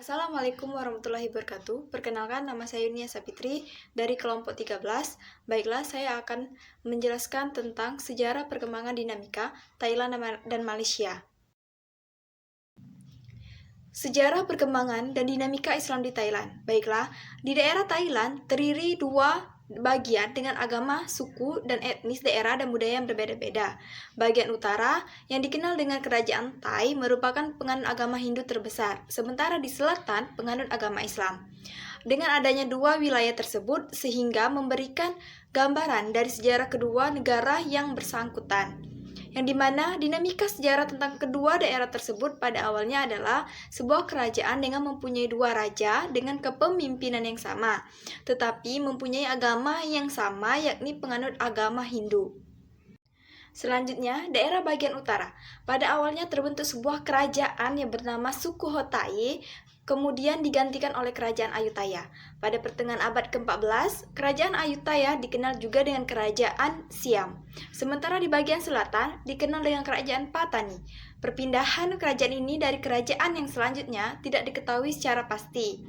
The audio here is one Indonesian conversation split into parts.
Assalamualaikum warahmatullahi wabarakatuh. Perkenalkan, nama saya Yunia Sapitri dari kelompok 13. Baiklah, saya akan menjelaskan tentang sejarah perkembangan dinamika Thailand dan Malaysia. Sejarah perkembangan dan dinamika Islam di Thailand. Baiklah, di daerah Thailand terdiri dua bagian dengan agama, suku, dan etnis daerah dan budaya yang berbeda-beda. Bagian utara yang dikenal dengan Kerajaan Thai merupakan penganut agama Hindu terbesar, sementara di selatan penganut agama Islam. Dengan adanya dua wilayah tersebut sehingga memberikan gambaran dari sejarah kedua negara yang bersangkutan, yang dimana dinamika sejarah tentang kedua daerah tersebut pada awalnya adalah sebuah kerajaan dengan mempunyai dua raja dengan kepemimpinan yang sama, tetapi mempunyai agama yang sama, yakni penganut agama Hindu. Selanjutnya, daerah bagian utara. Pada awalnya terbentuk sebuah kerajaan yang bernama Sukhothai, kemudian digantikan oleh Kerajaan Ayutthaya. Pada pertengahan abad ke-14, Kerajaan Ayutthaya dikenal juga dengan Kerajaan Siam. Sementara di bagian selatan dikenal dengan Kerajaan Patani. Perpindahan kerajaan ini dari kerajaan yang selanjutnya tidak diketahui secara pasti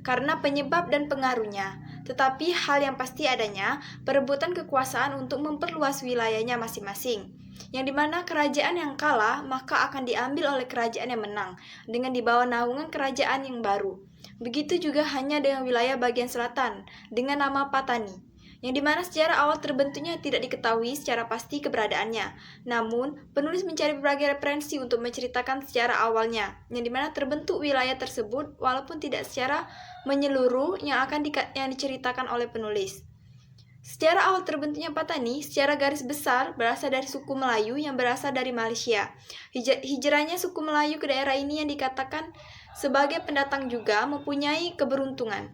karena penyebab dan pengaruhnya. Tetapi hal yang pasti adanya perebutan kekuasaan untuk memperluas wilayahnya masing-masing, yang dimana kerajaan yang kalah maka akan diambil oleh kerajaan yang menang dengan dibawa naungan kerajaan yang baru. Begitu juga hanya dengan wilayah bagian selatan dengan nama Patani, yang dimana sejarah awal terbentuknya tidak diketahui secara pasti keberadaannya. Namun, penulis mencari berbagai referensi untuk menceritakan sejarah awalnya, yang dimana terbentuk wilayah tersebut walaupun tidak secara menyeluruh yang diceritakan oleh penulis. Sejarah awal terbentuknya Patani secara garis besar berasal dari suku Melayu yang berasal dari Malaysia. Hijrahnya suku Melayu ke daerah ini yang dikatakan sebagai pendatang juga mempunyai keberuntungan,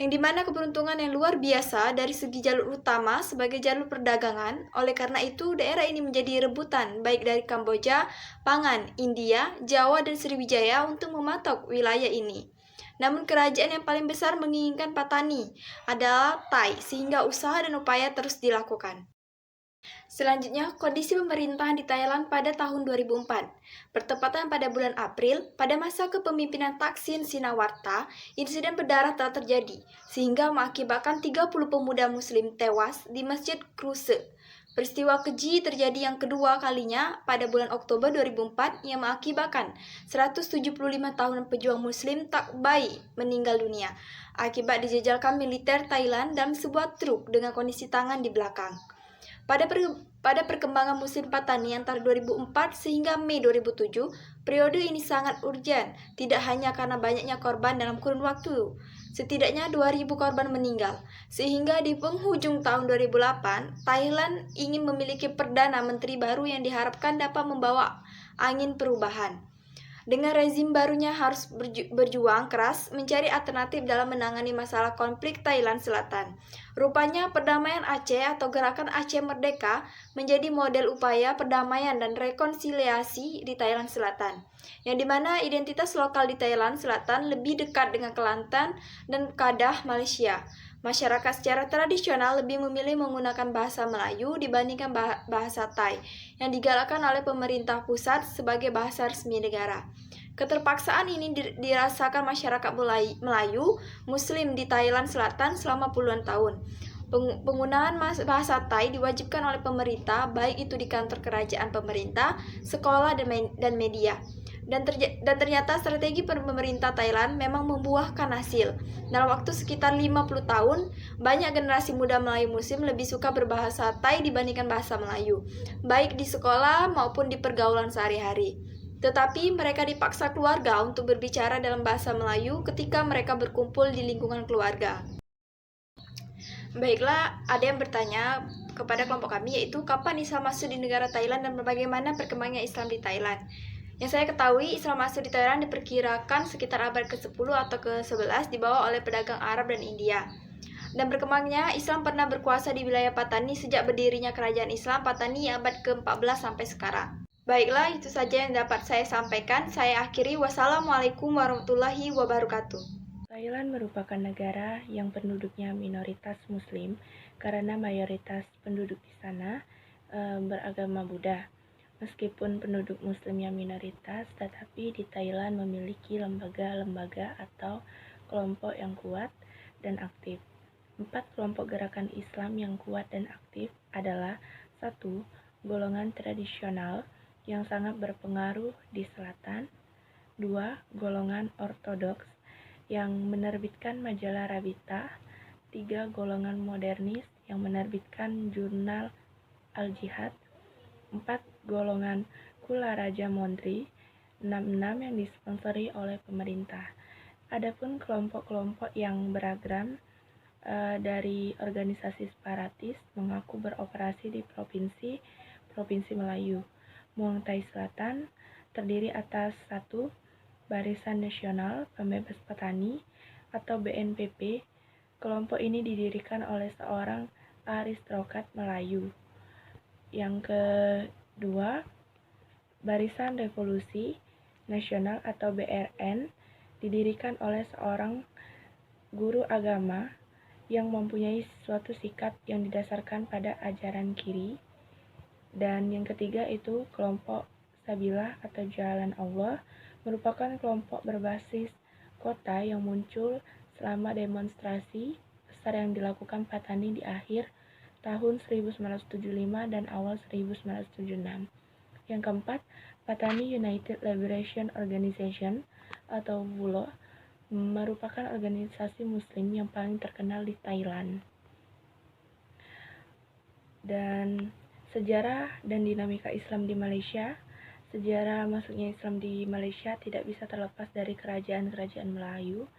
yang dimana keberuntungan yang luar biasa dari segi jalur utama sebagai jalur perdagangan. Oleh karena itu, daerah ini menjadi rebutan baik dari Kamboja, Pangan, India, Jawa, dan Sriwijaya untuk mematok wilayah ini. Namun kerajaan yang paling besar menginginkan Patani adalah Thai, sehingga usaha dan upaya terus dilakukan. Selanjutnya, kondisi pemerintahan di Thailand pada tahun 2004. Bertepatan pada bulan April, pada masa kepemimpinan Thaksin Shinawatra, insiden berdarah telah terjadi, sehingga mengakibatkan 30 pemuda muslim tewas di Masjid Kruse. Peristiwa keji terjadi yang kedua kalinya pada bulan Oktober 2004 yang mengakibatkan 175 tahun pejuang muslim Takbai meninggal dunia akibat dijejalkan militer Thailand dalam sebuah truk dengan kondisi tangan di belakang. Pada perkembangan musim Patani antara 2004 sehingga Mei 2007, periode ini sangat urgen, tidak hanya karena banyaknya korban dalam kurun waktu. Setidaknya 2.000 korban meninggal, sehingga di penghujung tahun 2008, Thailand ingin memiliki Perdana Menteri baru yang diharapkan dapat membawa angin perubahan. Dengan rezim barunya harus berjuang keras mencari alternatif dalam menangani masalah konflik Thailand Selatan. Rupanya perdamaian Aceh atau Gerakan Aceh Merdeka menjadi model upaya perdamaian dan rekonsiliasi di Thailand Selatan, yang dimana identitas lokal di Thailand Selatan lebih dekat dengan Kelantan dan Kedah Malaysia. Masyarakat secara tradisional lebih memilih menggunakan bahasa Melayu dibandingkan bahasa Thai, yang digalakkan oleh pemerintah pusat sebagai bahasa resmi negara. Keterpaksaan ini dirasakan masyarakat Melayu Muslim di Thailand Selatan selama puluhan tahun. Penggunaan bahasa Thai diwajibkan oleh pemerintah, baik itu di kantor kerajaan pemerintah, sekolah, dan media. Dan ternyata strategi pemerintah Thailand memang membuahkan hasil. Dalam waktu sekitar 50 tahun, banyak generasi muda Melayu Muslim lebih suka berbahasa Thai dibandingkan bahasa Melayu, baik di sekolah maupun di pergaulan sehari-hari. Tetapi mereka dipaksa keluarga untuk berbicara dalam bahasa Melayu ketika mereka berkumpul di lingkungan keluarga. Baiklah, ada yang bertanya kepada kelompok kami, yaitu kapan Islam masuk di negara Thailand dan bagaimana perkembangan Islam di Thailand. Yang saya ketahui, Islam masuk di Thailand diperkirakan sekitar abad ke-10 atau ke-11 dibawa oleh pedagang Arab dan India. Dan berkembangnya, Islam pernah berkuasa di wilayah Patani sejak berdirinya kerajaan Islam Patani abad ke-14 sampai sekarang. Baiklah, itu saja yang dapat saya sampaikan. Saya akhiri. Wassalamualaikum warahmatullahi wabarakatuh. Thailand merupakan negara yang penduduknya minoritas Muslim karena mayoritas penduduk di sana beragama Buddha. Meskipun penduduk muslimnya minoritas, tetapi di Thailand memiliki lembaga-lembaga atau kelompok yang kuat dan aktif. 4 kelompok gerakan Islam yang kuat dan aktif adalah: 1. Golongan tradisional yang sangat berpengaruh di selatan. 2. Golongan ortodoks yang menerbitkan majalah Rabita. 3. Golongan modernis yang menerbitkan jurnal Al-Jihad. 4. Golongan Kula Raja Montri. 66 yang disponsori oleh pemerintah. Adapun kelompok-kelompok yang beragam dari organisasi separatis mengaku beroperasi di Provinsi Melayu. Muang Thai Selatan terdiri atas 1. Barisan Nasional Pembebas Petani atau BNPP. Kelompok ini didirikan oleh seorang aristokrat Melayu. Yang kedua, Barisan Revolusi Nasional atau BRN didirikan oleh seorang guru agama yang mempunyai suatu sikap yang didasarkan pada ajaran kiri. Dan yang ketiga itu kelompok Sabilah atau Jalan Allah, merupakan kelompok berbasis kota yang muncul selama demonstrasi besar yang dilakukan Patani di akhir tahun 1975 dan awal 1976. Yang keempat, Patani United Liberation Organization atau WULO merupakan organisasi muslim yang paling terkenal di Thailand. Dan sejarah dan dinamika Islam di Malaysia. Sejarah masuknya Islam di Malaysia tidak bisa terlepas dari kerajaan-kerajaan Melayu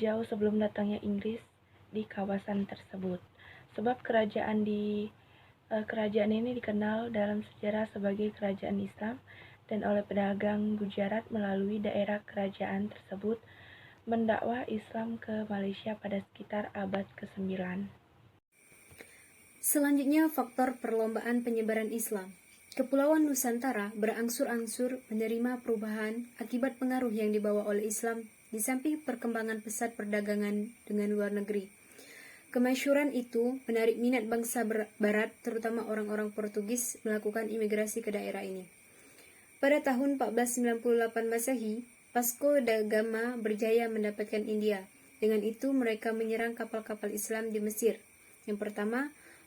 jauh sebelum datangnya Inggris di kawasan tersebut. Sebab kerajaan ini dikenal dalam sejarah sebagai kerajaan Islam dan oleh pedagang Gujarat melalui daerah kerajaan tersebut mendakwah Islam ke Malaysia pada sekitar abad ke-9. Selanjutnya, faktor perlombaan penyebaran Islam. Kepulauan Nusantara berangsur-angsur menerima perubahan akibat pengaruh yang dibawa oleh Islam di samping perkembangan pesat perdagangan dengan luar negeri. Kemasyhuran itu menarik minat bangsa barat, terutama orang-orang Portugis, melakukan imigrasi ke daerah ini. Pada tahun 1498 Masehi, Vasco da Gama berjaya mendapatkan India. Dengan itu mereka menyerang kapal-kapal Islam di Mesir.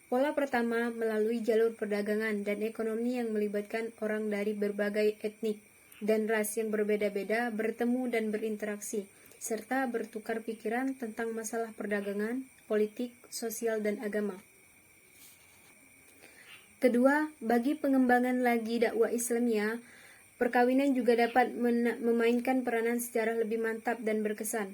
Pola pertama melalui jalur perdagangan dan ekonomi yang melibatkan orang dari berbagai etnik dan ras yang berbeda-beda bertemu dan berinteraksi, serta bertukar pikiran tentang masalah perdagangan, politik, sosial, dan agama. Kedua, bagi pengembangan lagi dakwah Islamiyah, perkawinan juga dapat memainkan peranan secara lebih mantap dan berkesan.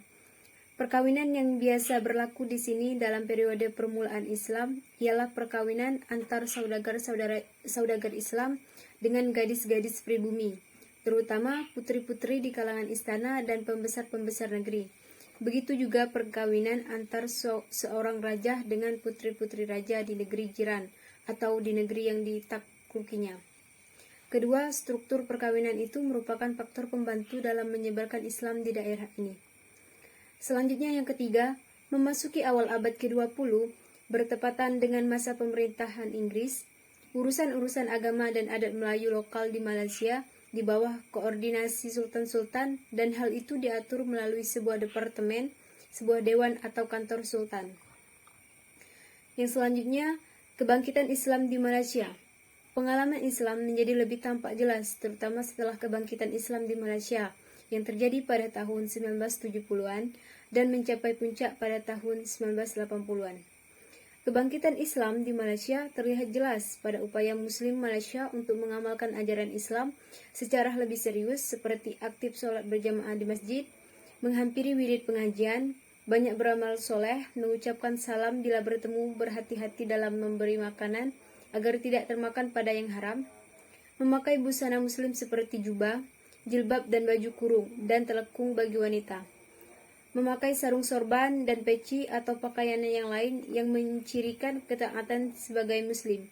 Perkawinan yang biasa berlaku di sini dalam periode permulaan Islam ialah perkawinan antar saudagar Islam dengan gadis-gadis pribumi, terutama putri-putri di kalangan istana dan pembesar-pembesar negeri. Begitu juga perkawinan antar seorang raja dengan putri-putri raja di negeri jiran atau di negeri yang ditaklukinya. Kedua, struktur perkawinan itu merupakan faktor pembantu dalam menyebarkan Islam di daerah ini. Selanjutnya yang ketiga, memasuki awal abad ke-20, bertepatan dengan masa pemerintahan Inggris, urusan-urusan agama dan adat Melayu lokal di Malaysia di bawah koordinasi sultan-sultan, dan hal itu diatur melalui sebuah departemen, sebuah dewan atau kantor sultan. Yang selanjutnya, kebangkitan Islam di Malaysia. Pengalaman Islam menjadi lebih tampak jelas, terutama setelah kebangkitan Islam di Malaysia yang terjadi pada tahun 1970-an dan mencapai puncak pada tahun 1980-an. Kebangkitan Islam di Malaysia terlihat jelas pada upaya Muslim Malaysia untuk mengamalkan ajaran Islam secara lebih serius, seperti aktif sholat berjamaah di masjid, menghampiri wirid pengajian, banyak beramal soleh, mengucapkan salam bila bertemu, berhati-hati dalam memberi makanan agar tidak termakan pada yang haram, memakai busana Muslim seperti jubah, jilbab dan baju kurung, dan telekung bagi wanita, memakai sarung sorban dan peci atau pakaian yang lain yang mencirikan ketaatan sebagai Muslim.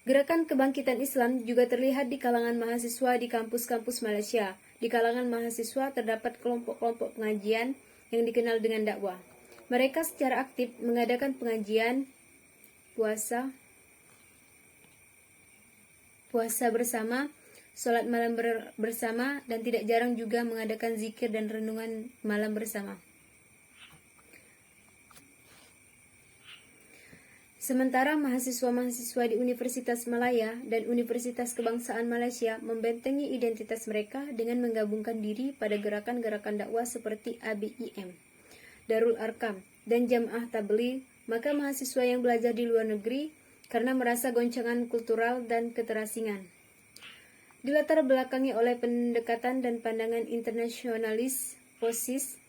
Gerakan kebangkitan Islam juga terlihat di kalangan mahasiswa di kampus-kampus Malaysia. Di kalangan mahasiswa terdapat kelompok-kelompok pengajian yang dikenal dengan dakwah. Mereka secara aktif mengadakan pengajian, puasa puasa bersama, sholat malam bersama, dan tidak jarang juga mengadakan zikir dan renungan malam bersama. Sementara mahasiswa-mahasiswa di Universitas Malaya dan Universitas Kebangsaan Malaysia membentengi identitas mereka dengan menggabungkan diri pada gerakan-gerakan dakwah seperti ABIM, Darul Arkam, dan Jamaah Tabligh, maka mahasiswa yang belajar di luar negeri karena merasa goncangan kultural dan keterasingan dilatar belakangi oleh pendekatan dan pandangan internasionalis posis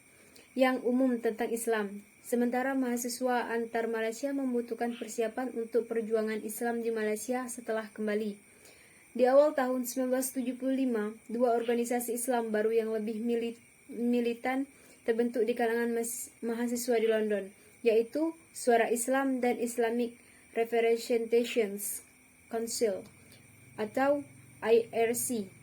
yang umum tentang Islam. Sementara mahasiswa antar Malaysia membutuhkan persiapan untuk perjuangan Islam di Malaysia setelah kembali. Di awal tahun 1975, dua organisasi Islam baru yang lebih militan terbentuk di kalangan mahasiswa di London, yaitu Suara Islam dan Islamic Representations Council atau IRC.